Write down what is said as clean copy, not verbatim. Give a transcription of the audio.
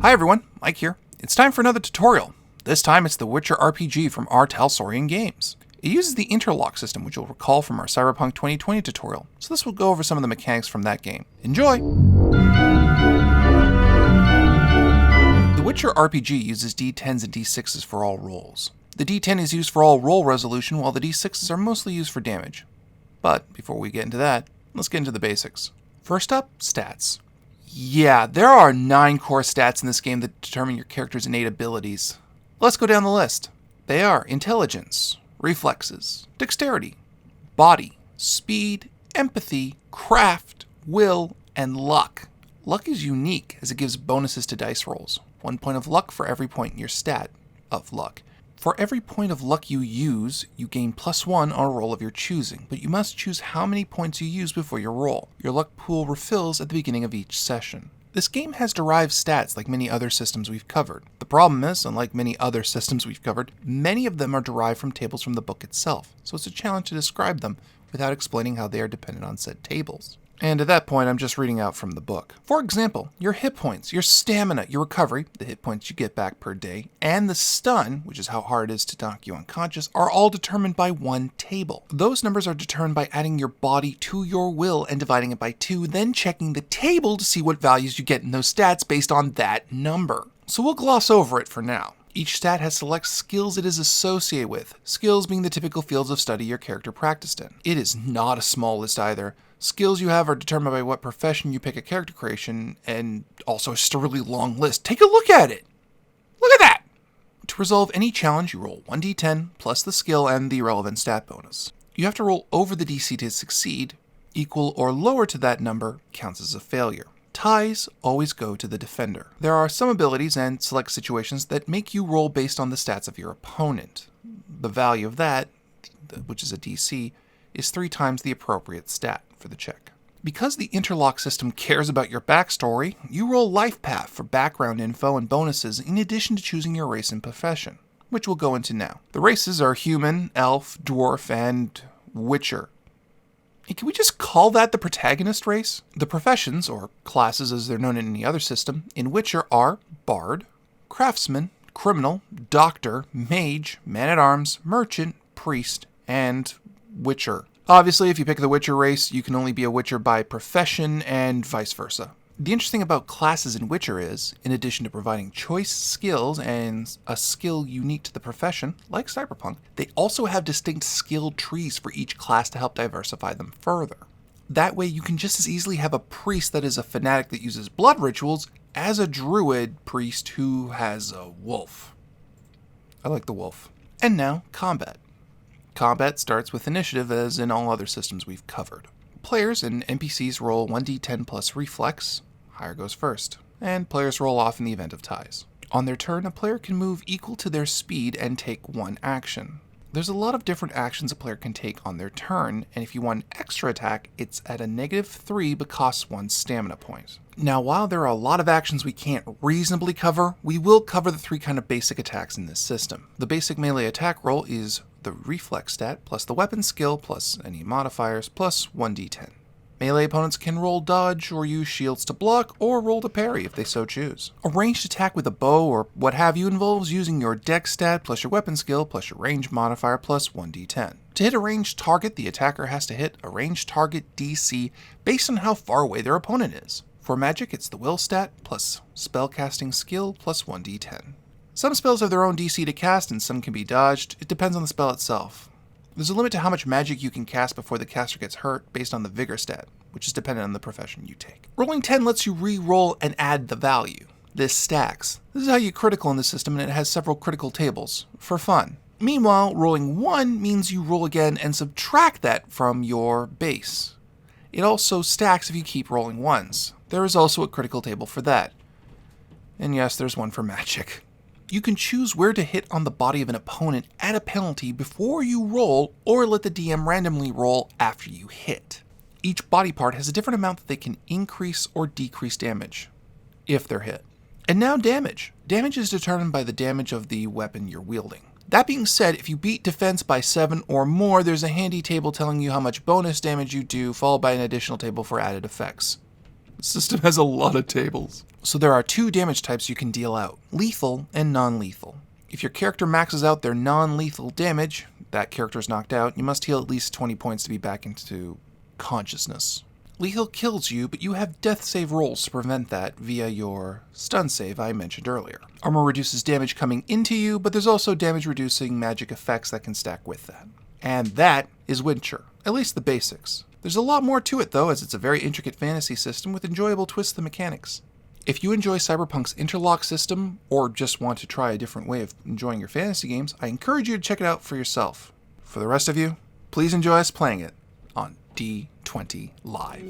Hi everyone, Mike here. It's time for another tutorial. This time it's the Witcher RPG from our Talsorian Games. It uses the interlock system, which you'll recall from our Cyberpunk 2020 tutorial, so this will go over some of the mechanics from that game. Enjoy! The Witcher RPG uses D10s and D6s for all rolls. The D10 is used for all roll resolution, while the D6s are mostly used for damage. But before we get into that, let's get into the basics. First up, stats. Yeah, there are 9 core stats in this game that determine your character's innate abilities. Let's go down the list. They are intelligence, reflexes, dexterity, body, speed, empathy, craft, will, and luck. Luck is unique as it gives bonuses to dice rolls. 1 point of luck for every point in your stat of luck. For every point of luck you use, you gain +1 on a roll of your choosing, but you must choose how many points you use before your roll. Your luck pool refills at the beginning of each session. This game has derived stats like many other systems we've covered. The problem is, unlike many other systems we've covered, many of them are derived from tables from the book itself, so it's a challenge to describe them without explaining how they are dependent on said tables. And at that point, I'm just reading out from the book. For example, your hit points, your stamina, your recovery, the hit points you get back per day, and the stun, which is how hard it is to knock you unconscious, are all determined by one table. Those numbers are determined by adding your body to your will and dividing it by 2, then checking the table to see what values you get in those stats based on that number. So we'll gloss over it for now. Each stat has select skills it is associated with, skills being the typical fields of study your character practiced in. It is not a small list either. Skills you have are determined by what profession you pick at character creation, and also it's just a really long list. Take a look at it! Look at that! To resolve any challenge, you roll 1d10 plus the skill and the relevant stat bonus. You have to roll over the DC to succeed. Equal or lower to that number counts as a failure. Ties always go to the defender. There are some abilities and select situations that make you roll based on the stats of your opponent. The value of that, which is a DC, is 3 times the appropriate stat for the check. Because the interlock system cares about your backstory, you roll life path for background info and bonuses in addition to choosing your race and profession, which we'll go into now. The races are human, elf, dwarf, and witcher. Hey, can we just call that the protagonist race? The professions, or classes as they're known in any other system, in Witcher are bard, craftsman, criminal, doctor, mage, man-at-arms, merchant, priest, and witcher. Obviously, if you pick the Witcher race, you can only be a Witcher by profession and vice versa. The interesting about classes in Witcher is, in addition to providing choice skills and a skill unique to the profession, like Cyberpunk, they also have distinct skill trees for each class to help diversify them further. That way, you can just as easily have a priest that is a fanatic that uses blood rituals as a druid priest who has a wolf. I like the wolf. And now, combat. Combat starts with initiative as in all other systems we've covered. Players and NPCs roll 1d10 plus reflex, higher goes first, and players roll off in the event of ties. On their turn, a player can move equal to their speed and take 1 action. There's a lot of different actions a player can take on their turn, and if you want an extra attack, it's at a -3 but costs 1 stamina point. Now, while there are a lot of actions we can't reasonably cover, we will cover the 3 kind of basic attacks in this system. The basic melee attack roll is the reflex stat plus the weapon skill plus any modifiers plus 1d10. Melee opponents can roll dodge or use shields to block or roll to parry if they so choose. A ranged attack with a bow or what have you involves using your dex stat plus your weapon skill plus your range modifier plus 1d10. To hit a ranged target, the attacker has to hit a ranged target DC based on how far away their opponent is. For magic, it's the will stat plus spellcasting skill plus 1d10. Some spells have their own DC to cast and some can be dodged. It depends on the spell itself. There's a limit to how much magic you can cast before the caster gets hurt based on the vigor stat, which is dependent on the profession you take. Rolling 10 lets you re-roll and add the value. This stacks. This is how you critical in the system, and it has several critical tables, for fun. Meanwhile, rolling 1 means you roll again and subtract that from your base. It also stacks if you keep rolling 1s. There is also a critical table for that. And yes, there's one for magic. You can choose where to hit on the body of an opponent at a penalty before you roll, or let the DM randomly roll after you hit. Each body part has a different amount that they can increase or decrease damage, if they're hit. And now damage. Damage is determined by the damage of the weapon you're wielding. That being said, if you beat defense by 7 or more, there's a handy table telling you how much bonus damage you do, followed by an additional table for added effects. The system has a lot of tables. So there are 2 damage types you can deal out, lethal and non-lethal. If your character maxes out their non-lethal damage, that character is knocked out, you must heal at least 20 points to be back into consciousness. Lethal kills you, but you have death save rolls to prevent that via your stun save I mentioned earlier. Armor reduces damage coming into you, but there's also damage reducing magic effects that can stack with that. And that is Witcher, at least the basics. There's a lot more to it though, as it's a very intricate fantasy system with enjoyable twists and mechanics. If you enjoy Cyberpunk's interlock system, or just want to try a different way of enjoying your fantasy games, I encourage you to check it out for yourself. For the rest of you, please enjoy us playing it on D20 Live.